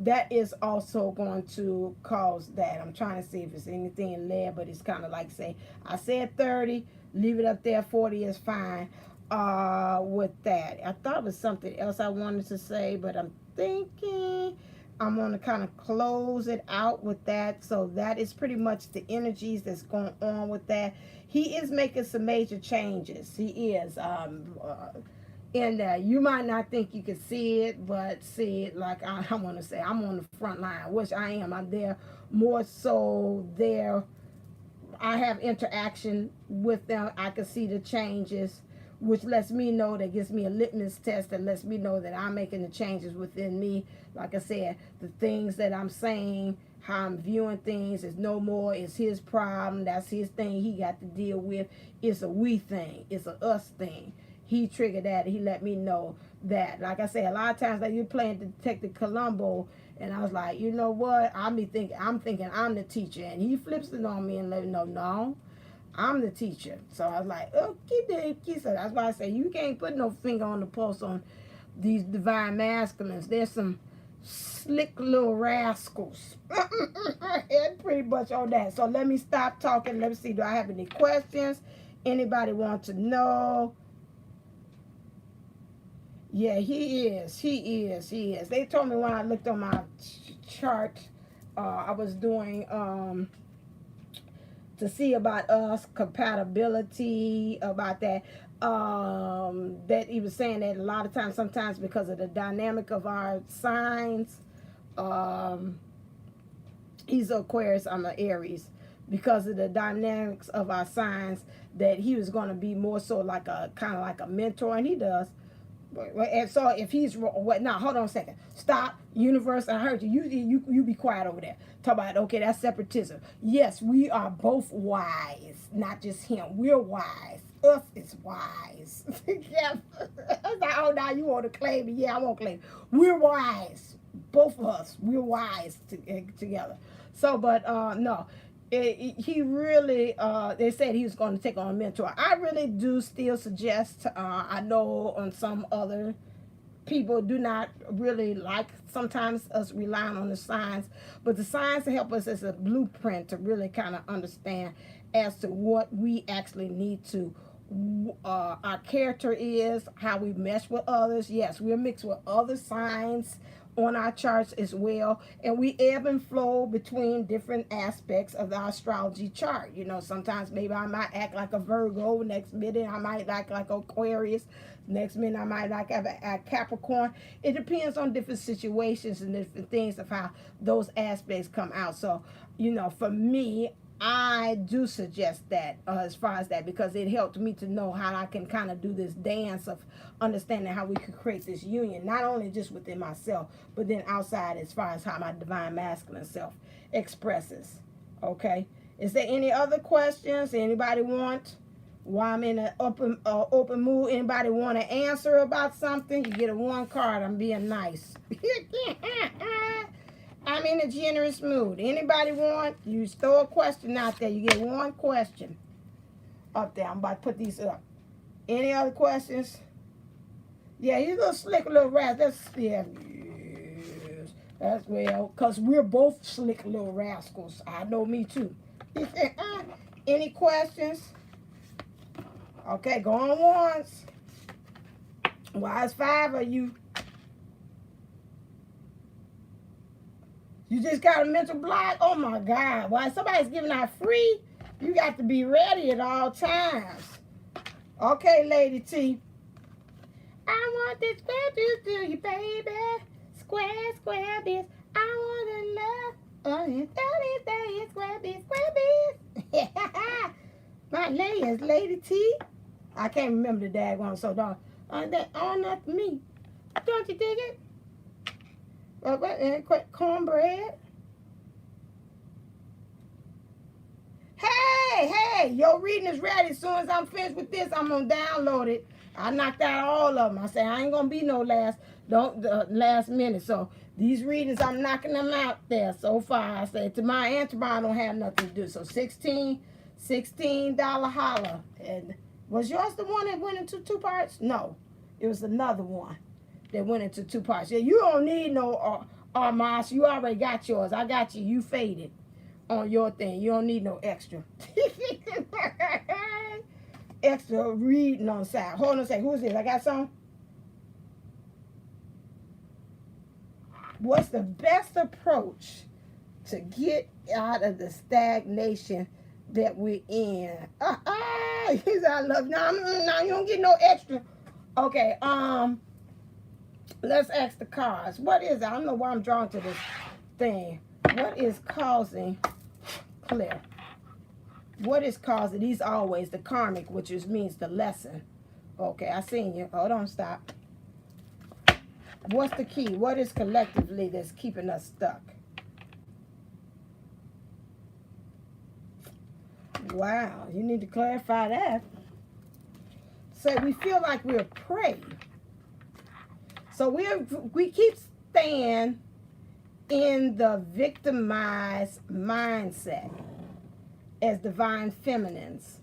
That is also going to cause that. I'm trying to see if there's anything in there, but it's kind of like, say, I said 30, leave it up there, 40 is fine with that. I thought it was something else I wanted to say, but I'm thinking I'm going to kind of close it out with that. So that is pretty much the energies that's going on with that. He is making some major changes. He is. And you might not think you can see it, but see it, like I want to say, I'm on the front line, which I am. I'm there more so there. I have interaction with them. I can see the changes, which lets me know, that gives me a litmus test that lets me know that I'm making the changes within me. Like I said, the things that I'm saying, how I'm viewing things is no more, it's his problem. That's his thing he got to deal with. It's a we thing. It's a us thing. He triggered that. He let me know that. Like I said, a lot of times like you're playing Detective Columbo, and I was like, you know what? I'm thinking I'm the teacher, and he flips it on me and let me know, no, I'm the teacher. So I was like, oh, so that's why I say you can't put no finger on the pulse on these divine masculines. There's some slick little rascals. And pretty much on that. So let me stop talking. Let me see. Do I have any questions? Anybody want to know? Yeah, he is. They told me when I looked on my chart, I was doing to see about us, compatibility, about that. That he was saying that a lot of times, sometimes because of the dynamic of our signs, he's Aquarius, I'm an Aries, because of the dynamics of our signs, that he was going to be more so like a kind of like a mentor, and he does. And so if he's what now, hold on a second, stop. Universe, I heard you. You be quiet over there. Talk about, okay, that's separatism. Yes, we are both wise, not just him. We're wise. Us is wise. Yeah. Oh, now you want to claim it? Yeah, I won't claim it. We're wise. Both of us. We're wise together. So, but no. He really, they said he was going to take on a mentor. I really do still suggest, I know on some other people do not really like sometimes us relying on the signs, but the signs help us as a blueprint to really kind of understand as to what we actually need to, our character is, how we mesh with others. Yes, we're mixed with other signs on our charts as well, and we ebb and flow between different aspects of our astrology chart. You know, sometimes maybe I might act like a Virgo, next minute I might act like Aquarius, next minute I might like have a Capricorn. It depends on different situations and different things of how those aspects come out. So, you know, for me, I do suggest that as far as that, because it helped me to know how I can kind of do this dance of understanding how we could create this union, not only just within myself, but then outside as far as how my divine masculine self expresses. Okay. Is there any other questions? Anybody want? While I'm in an open mood, anybody want to answer about something? You get a one card. I'm being nice. I'm in a generous mood. Anybody want? You throw a question out there. You get one question up there. I'm about to put these up. Any other questions? Yeah, you little slick little rascal. That's, yeah. Yes. That's well, because we're both slick little rascals. I know me too. Any questions? Okay, go on once. Why is 5 of you? You just got a mental block? Oh my God. Why somebody's giving out free? You got to be ready at all times. Okay, Lady T. I want this square bitch to you, baby. Square, square bitch. I want to love. Oh, it's square bitch, square bitch. My name is Lady T. I can't remember the daggone, so don't. That all not me. Don't you dig it? Cornbread. Hey, your reading is ready. As soon as I'm finished with this, I'm gonna download it. I knocked out all of them. I said I ain't gonna be no last minute. So these readings, I'm knocking them out there so far. I said tomorrow and tomorrow I don't have nothing to do. So $16 holler. And was yours the one that went into 2 parts? No, it was another one that went into 2 parts. Yeah, you don't need no Armas. You already got yours. I got you. You faded on your thing. You don't need no extra. Extra reading on the side. Hold on a second. Who is this? I got some. What's the best approach to get out of the stagnation that we're in? He said, I love. No, you don't get no extra. Okay, let's ask the cards. What is it? I don't know why I'm drawn to this thing. What is causing clear? What is causing these always the karmic, which means the lesson? Okay, I seen you. Hold on, stop. What's the key? What is collectively that's keeping us stuck? Wow, you need to clarify that. So we feel like we're prey. So we keep staying in the victimized mindset as divine feminines.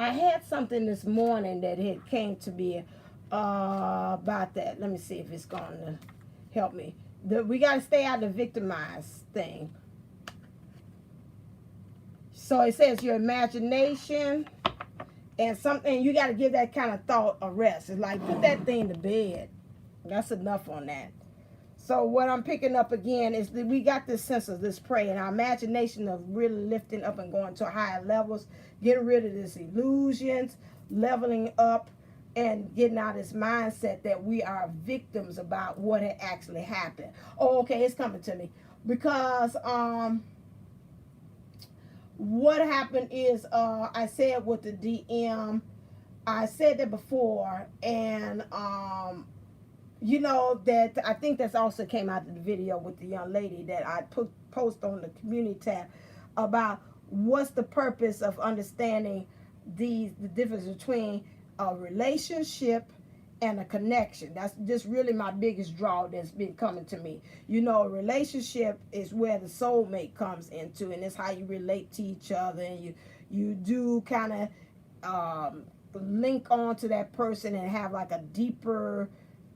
I had something this morning that had came to me about that. Let me see if it's going to help me. We got to stay out of the victimized thing. So it says your imagination and something, you got to give that kind of thought a rest. It's like, put that thing to bed. That's enough on that. So what I'm picking up again is that we got this sense of this pray and our imagination of really lifting up and going to higher levels, getting rid of this illusions, leveling up, and getting out of this mindset that we are victims about what had actually happened. Oh, okay, it's coming to me. Because what happened is I said with the DM, I said that before, and you know, that I think that's also came out of the video with the young lady that I post on the community tab about what's the purpose of understanding the difference between a relationship and a connection. That's just really my biggest draw that's been coming to me. You know, a relationship is where the soulmate comes into, and it's how you relate to each other, and you do kind of link on to that person and have like a deeper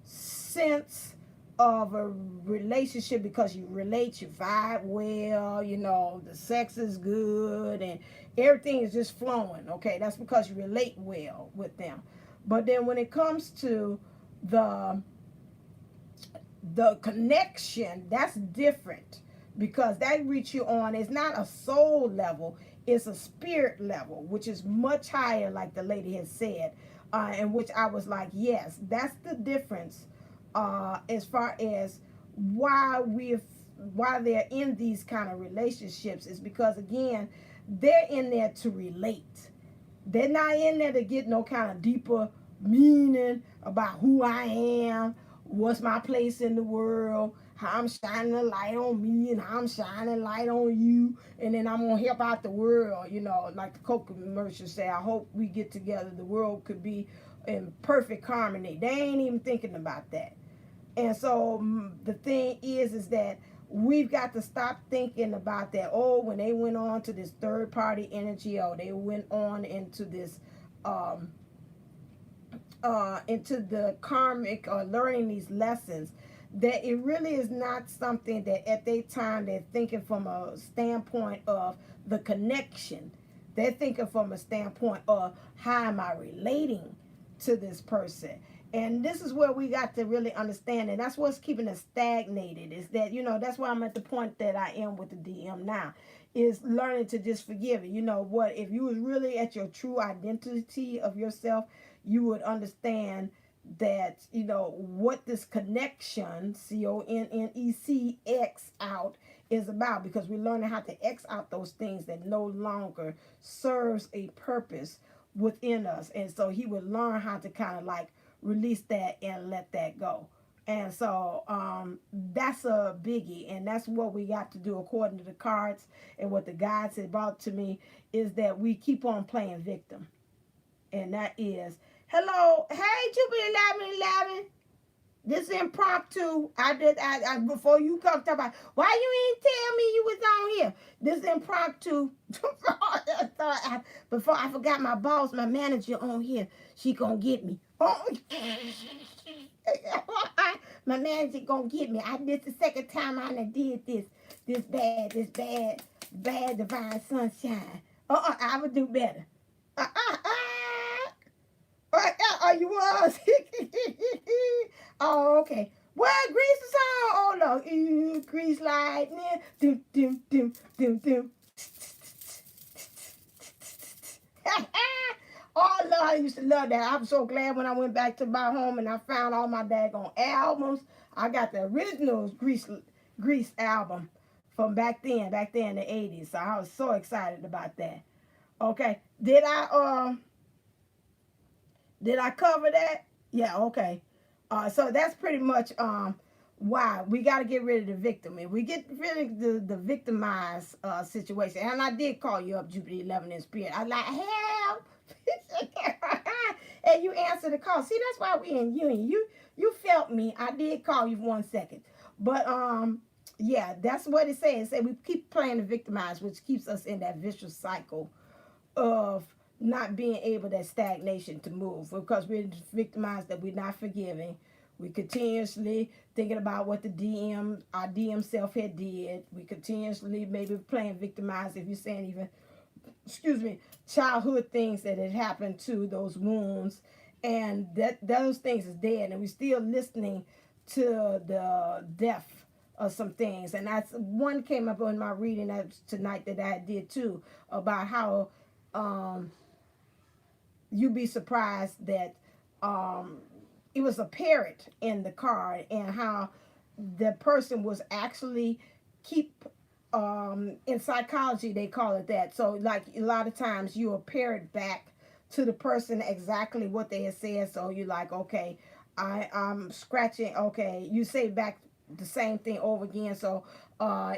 sense of a relationship because you relate, you vibe well, you know, the sex is good and everything is just flowing. Okay, that's because you relate well with them. But then when it comes to the connection, that's different, because that reach you on, it's not a soul level, it's a spirit level, which is much higher, like the lady has said, in which I was like, yes, that's the difference as far as why they're in these kind of relationships, is because, again, they're in there to relate. They're not in there to get no kind of deeper meaning about who I am, what's my place in the world, how I'm shining a light on me and how I'm shining light on you, and then I'm going to help out the world, you know, like the Coke commercial say, I hope we get together, the world could be in perfect harmony. They ain't even thinking about that. And so the thing is that we've got to stop thinking about that. Oh, when they went on to this third party energy, or they went on into this, into the karmic, or learning these lessons, that it really is not something that at that time they're thinking from a standpoint of the connection. They're thinking from a standpoint of how am I relating to this person. And this is where we got to really understand, and that's what's keeping us stagnated, is that, you know, that's why I'm at the point that I am with the DM now, is learning to just forgive it. You know what, if you was really at your true identity of yourself, you would understand that, you know, what this connection, CONNECX out, is about, because we're learning how to X out those things that no longer serves a purpose within us. And so he would learn how to kind of like release that and let that go. And so that's a biggie, and that's what we got to do according to the cards. And what the guides had brought to me is that we keep on playing victim, and that is, hello, hey, Jupiter 11. This impromptu. I before you come talk about why you ain't tell me you was on here. This impromptu. Before I forgot my boss, my manager on here. She gonna get me. Oh, my manager gonna get me. This the second time I done did this bad divine sunshine. I would do better. You was. Oh, okay. What, grease is on? Oh no, grease lightning. Doom, doom, doom, doom, doom. Oh Lord, I used to love that. I'm so glad when I went back to my home and I found all my daggone albums. I got the original Grease album from back then in the 80s. So I was so excited about that. Okay. Did I cover that? Yeah, okay. So that's pretty much why we got to get rid of the victim. If we get rid of the victimized situation, and I did call you up, Jupiter 11 in spirit. I like, help. And you answered the call. See, that's why we in union. You felt me. I did call you for 1 second. But yeah, that's what it says. It said we keep playing the victimized, which keeps us in that vicious cycle of not being able, that stagnation to move, because we're victimized, that we're not forgiving. We continuously thinking about what our DM self had did. We continuously maybe playing victimized, if you're saying even, excuse me, childhood things that had happened to those wounds, and that those things is dead, and we're still listening to the death of some things. And that's one came up in my reading that tonight that I did too, about how you'd be surprised that it was a parrot in the car, and how the person was actually keep in psychology they call it that. So like a lot of times you'll parrot back to the person exactly what they had said. So you're like, okay, I'm scratching, okay, you say back the same thing over again. So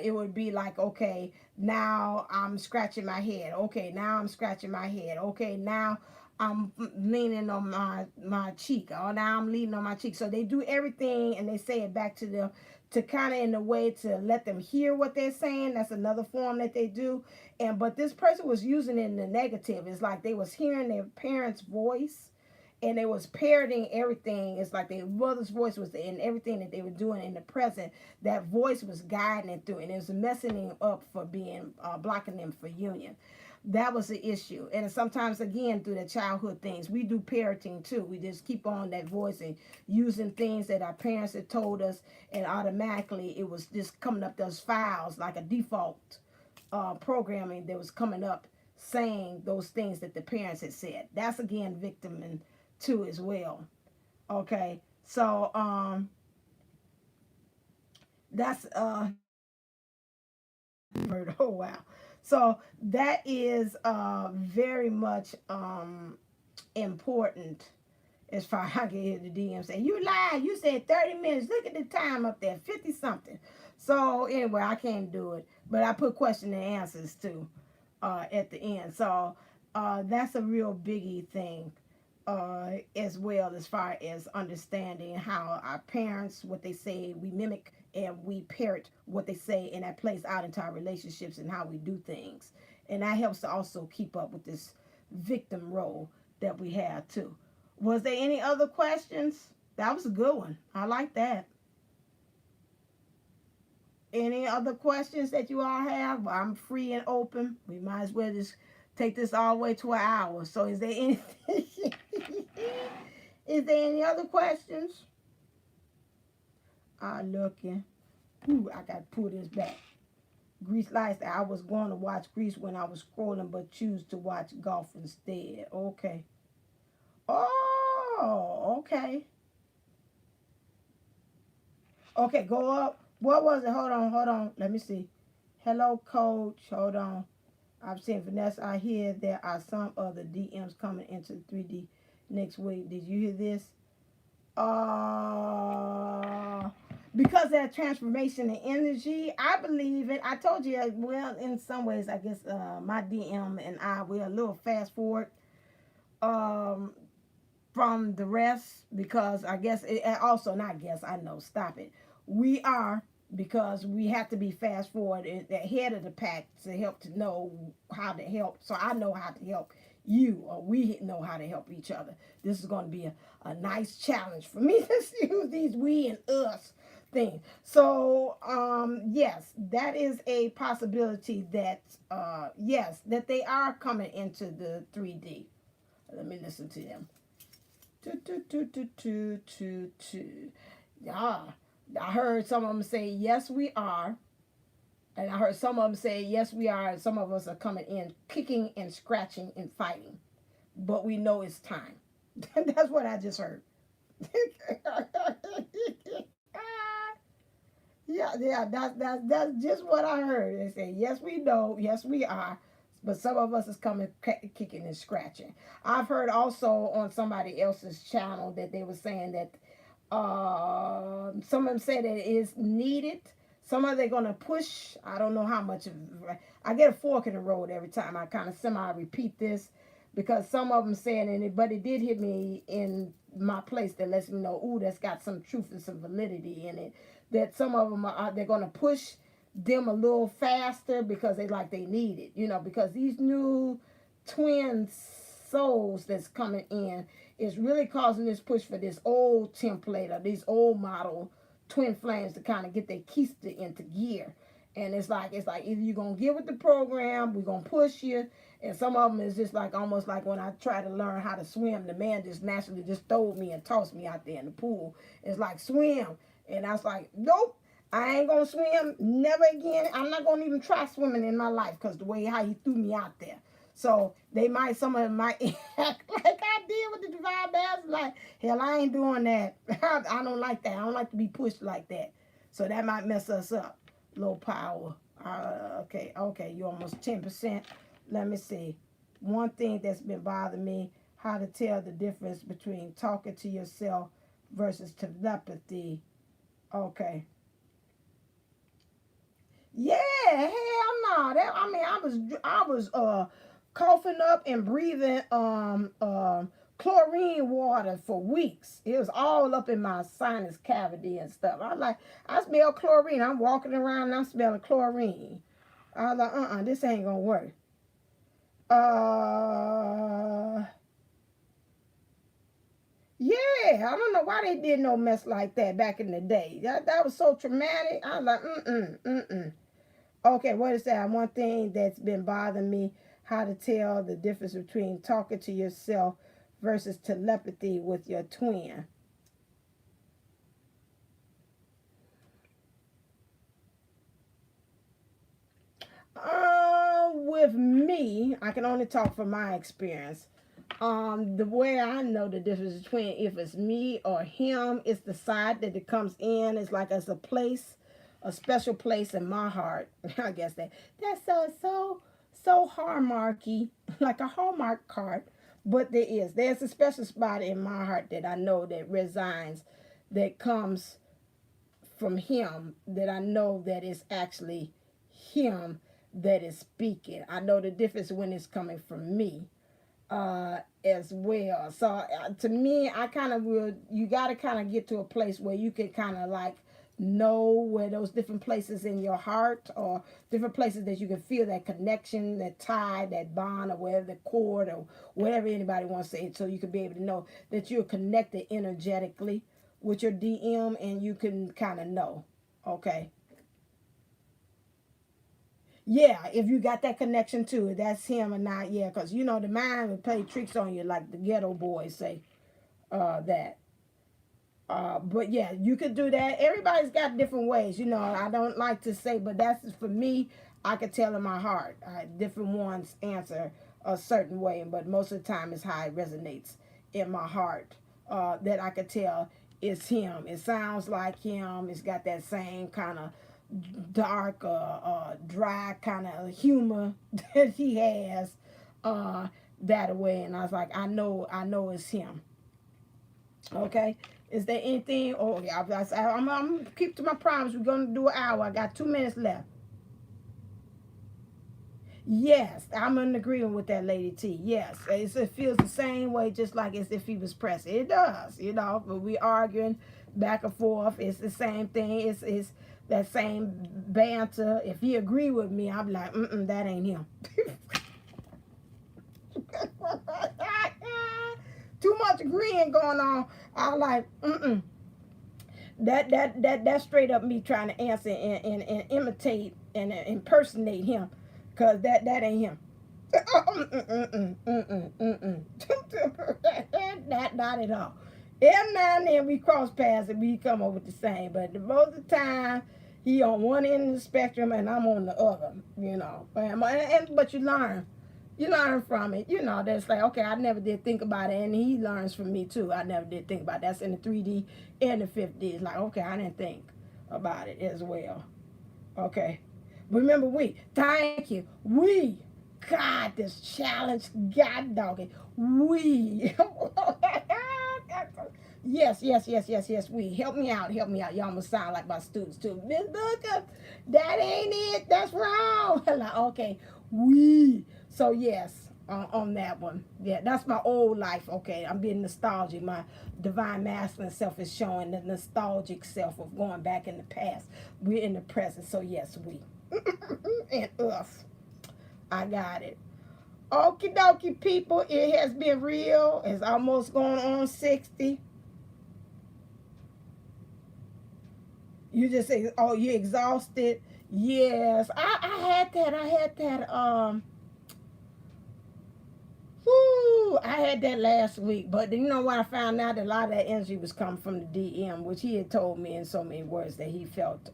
it would be like, okay, now I'm scratching my head, okay, now I'm scratching my head, okay, now I'm leaning on my cheek, or now I'm leaning on my cheek. So they do everything and they say it back to them, to kind of in a way to let them hear what they're saying. That's another form that they do. And but this person was using it in the negative. It's like they was hearing their parents' voice, and they was parroting everything. It's like their mother's voice was in everything that they were doing in the present. That voice was guiding it through, and it was messing them up for being blocking them for union. That was the issue. And sometimes, again, through the childhood things, we do parenting too. We just keep on that voice and using things that our parents had told us, and automatically it was just coming up those files like a default programming that was coming up saying those things that the parents had said. That's, again, victim and too as well. Okay, so that's oh wow. So that is very much important. As far as I can hear the DM say, you lied, you said 30 minutes, look at the time up there, 50 something. So anyway, I can't do it, but I put question and answers too at the end. So that's a real biggie thing as well, as far as understanding how our parents, what they say, we mimic and we parrot what they say, and that plays out into our relationships and how we do things. And that helps to also keep up with this victim role that we have too. Was there any other questions? That was a good one. I like that. Any other questions that you all have? I'm free and open. We might as well just take this all the way to an hour. So is there anything? Is there any other questions? Looking. Ooh, I got to pull this back. Grease lights. I was going to watch Grease when I was scrolling, but choose to watch golf instead. Okay. Oh, okay. Okay, go up. What was it? Hold on. Let me see. Hello, coach. Hold on. I'm seeing Vanessa. I hear there are some other DMs coming into 3D next week. Did you hear this? Because of that transformation in energy, I believe it. I told you, well, in some ways, I guess my DM and I, we're a little fast forward from the rest, because I guess, also not guess, I know, stop it. We are, because we have to be fast forward ahead of the pack to help to know how to help. So I know how to help you, or we know how to help each other. This is going to be a nice challenge for me to use these we and us things. So yes, that is a possibility that yes, that they are coming into the 3D. Let me listen to them. Yeah, I heard some of them say yes we are, and I heard some of them say yes we are, and some of us are coming in kicking and scratching and fighting, but we know it's time. That's what I just heard. Yeah, that's just what I heard. They say yes we know, yes we are, but some of us is coming kicking and scratching. I've heard also on somebody else's channel that they were saying that some of them say that it is needed. Some of they're gonna push. I don't know how much. I get a fork in the road every time I kind of semi repeat this, because some of them saying it, but it did hit me in my place that lets me know, ooh, that's got some truth and some validity in it. That some of them are, they're gonna push them a little faster because they need it, because these new twins souls that's coming in is really causing this push for this old template or these old model twin flames to kind of get their keister into gear. And it's like either you're gonna get with the program, we're gonna push you, and some of them is just like almost like when I try to learn how to swim, the man just naturally just threw me and tossed me out there in the pool. It's like swim, and I was like, nope, I ain't gonna swim never again. I'm not gonna even try swimming in my life because the way how he threw me out there. So some of them might act like I did with the divine masculine. Like, hell, I ain't doing that. I don't like that. I don't like to be pushed like that. So that might mess us up. Low power. Okay, you're almost 10%. Let me see. One thing that's been bothering me, how to tell the difference between talking to yourself versus telepathy. Okay. Yeah, hell no. I was coughing up and breathing chlorine water for weeks. It was all up in my sinus cavity and stuff. I was like, I smell chlorine. I'm walking around and I'm smelling chlorine. I was like, this ain't gonna work. Yeah, I don't know why they did no mess like that back in the day. That was so traumatic. I was like, Okay, what is that? One thing that's been bothering me, how to tell the difference between talking to yourself versus telepathy with your twin. With me, I can only talk from my experience. The way I know the difference between if it's me or him, it's the side that it comes in. It's like it's a place, a special place in my heart. I guess that's so hallmarky, like a Hallmark card. But there's a special spot in my heart that I know that resides, that comes from him, that I know that it's actually him that is speaking. I know the difference when it's coming from me as well. So to me, I kind of you got to kind of get to a place where you can kind of like know where those different places in your heart or different places that you can feel that connection, that tie, that bond, or whatever, the cord, or whatever anybody wants to say, so you can be able to know that you're connected energetically with your DM, and you can kind of know. Okay. Yeah, if you got that connection to it, that's him or not. Yeah, because the mind will play tricks on you, like the ghetto boys say. That. But yeah, you could do that. Everybody's got different ways. I don't like to say, but that's for me. I could tell in my heart. Different ones answer a certain way, but most of the time it's how it resonates in my heart. That I could tell is him. It sounds like him. It's got that same kind of dark, dry kind of humor that he has. That way, and I was like, I know it's him. Okay. Is there anything? Oh, yeah. I'm keep to my promise. We're gonna do an hour. I got 2 minutes left. Yes, I'm in agreement with that, Lady T. Yes, it feels the same way, just like as if he was pressing. It does, But we arguing back and forth. It's the same thing. It's that same banter. If he agree with me, I'm like, that ain't him. Too much agreeing going on. I'm like, That straight up me trying to answer and imitate and impersonate him, cause that ain't him. Not at all. Every now and then we cross paths and we come up with the same, but the most of the time he on one end of the spectrum and I'm on the other. But you learn. You learn from it. That's like, okay, I never did think about it. And he learns from me too. I never did think about it. That's in the 3D and the 5D. It's like, okay, I didn't think about it as well. Okay. Remember, thank you. God, this challenge, God dog it. Yes, we. Help me out. Y'all almost sound like my students too. Miss Booker, that ain't it. That's wrong. Like, okay, So yes, on that one. Yeah, that's my old life. Okay, I'm being nostalgic. My divine masculine self is showing the nostalgic self of going back in the past. We're in the present. So yes, we. And us. I got it. Okie dokie, people. It has been real. It's almost going on 60. You just say, oh, you're exhausted. Yes, I had that. I had that. Whoo, I had that last week. But you know what? I found out that a lot of that energy was coming from the DM, which he had told me in so many words that he felt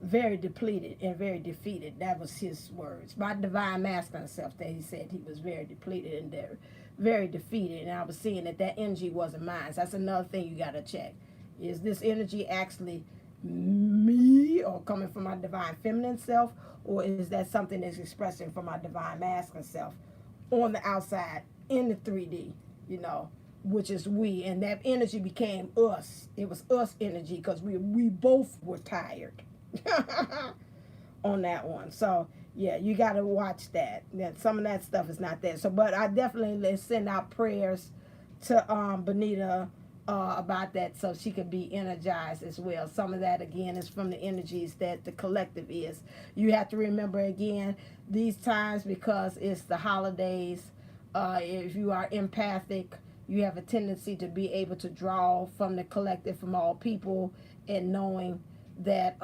very depleted and very defeated. That was his words. My divine masculine self, that he said he was very depleted and very defeated. And I was seeing that that energy wasn't mine. So that's another thing you got to check. Is this energy actually me or coming from my divine feminine self? Or is that something that's expressing from my divine masculine self on the outside in the 3D, you know, which is we. And that energy became us. It was us energy because we both were tired. On that one. So yeah, you got to watch that. Some of that stuff is not there. So, but I definitely send out prayers to Benita about that so she could be energized as well. Some of that again is from the energies that the collective is. You have to remember again these times because it's the holidays. If you are empathic, you have a tendency to be able to draw from the collective, from all people, and knowing that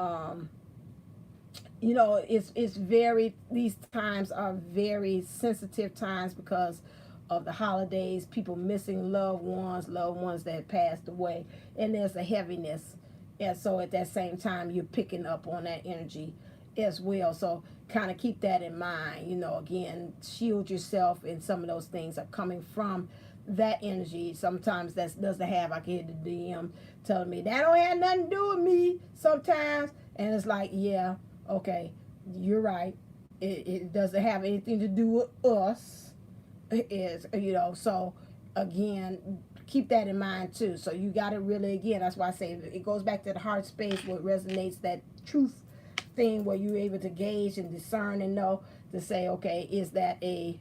you know, it's very, these times are very sensitive times because of the holidays, people missing loved ones that passed away, and there's a heaviness. And so at that same time you're picking up on that energy as well. So kind of keep that in mind, you know, again, shield yourself, and some of those things are coming from that energy. Sometimes that doesn't have, I can hear the DM telling me that don't have nothing to do with me sometimes, and it's like, yeah, okay, you're right, it doesn't have anything to do with us, is, you know. So again, keep that in mind too. So you got to really, again, that's why I say it goes back to the heart space where it resonates, that truth thing where you're able to gauge and discern and know to say, okay, is that a,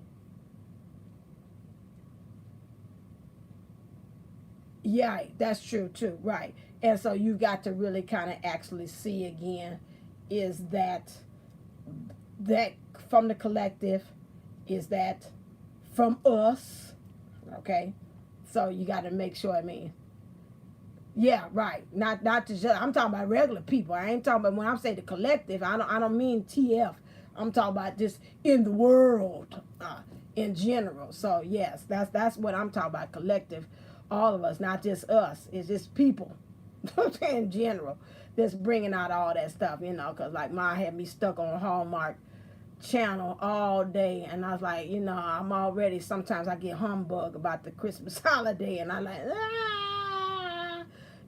yeah, that's true too, right. And so you got to really kind of actually see again, is that from the collective, is that from us, okay? So you got to make sure, I mean, yeah, right, not to just, I'm talking about regular people. I ain't talking about, when I say the collective, I don't mean TF. I'm talking about just in the world, in general. So yes, that's what I'm talking about, collective. All of us, not just us. It's just people in general that's bringing out all that stuff, you know, because like mine had me stuck on Hallmark channel all day, and I was like, you know, I'm already, sometimes I get humbug about the Christmas holiday, and I'm like,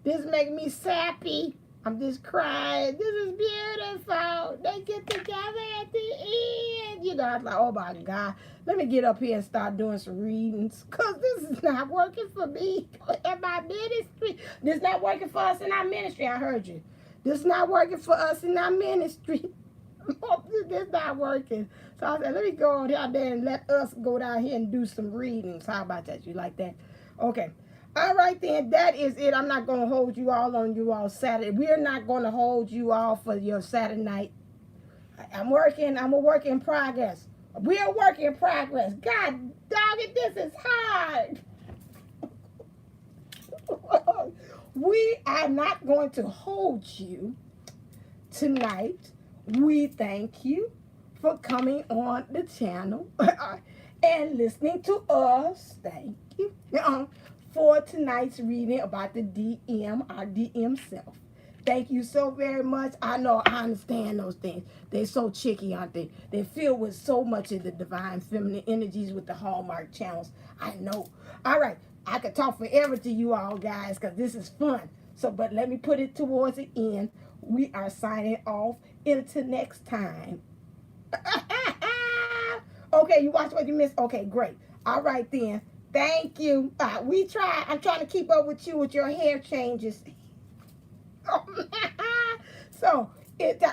this make me sappy. I'm just crying. This is beautiful. They get together at the end. You know, I was like, oh my God. Let me get up here and start doing some readings. Because this is not working for me in my ministry. This is not working for us in our ministry. I heard you. This is not working for us in our ministry. This is not working. So I said, let me go on down there and let us go down here and do some readings. How about that? You like that? Okay. All right, then, that is it. I'm not going to hold you all on you all Saturday. We're not going to hold you all for your Saturday night. I'm a work in progress. We're a work in progress. God dog it, this is hard. We are not going to hold you tonight. We thank you for coming on the channel and listening to us. Thank you. For tonight's reading about the DM, our DM self. Thank you so very much. I know, I understand those things. They're so chicky, aren't they? They're filled with so much of the divine feminine energies with the Hallmark channels. I know. All right. I could talk forever to you all, guys, because this is fun. So, but let me put it towards the end. We are signing off until next time. Okay, you watch what you missed? Okay, great. All right, then. Thank you. We try. I'm trying to keep up with you with your hair changes. So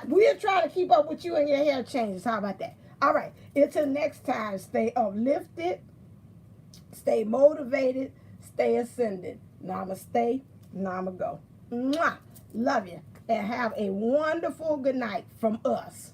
we're trying to keep up with you and your hair changes. How about that? All right. Until next time, stay uplifted, stay motivated, stay ascended. Namaste. Namago. Mwah. Love you. And have a wonderful good night from us.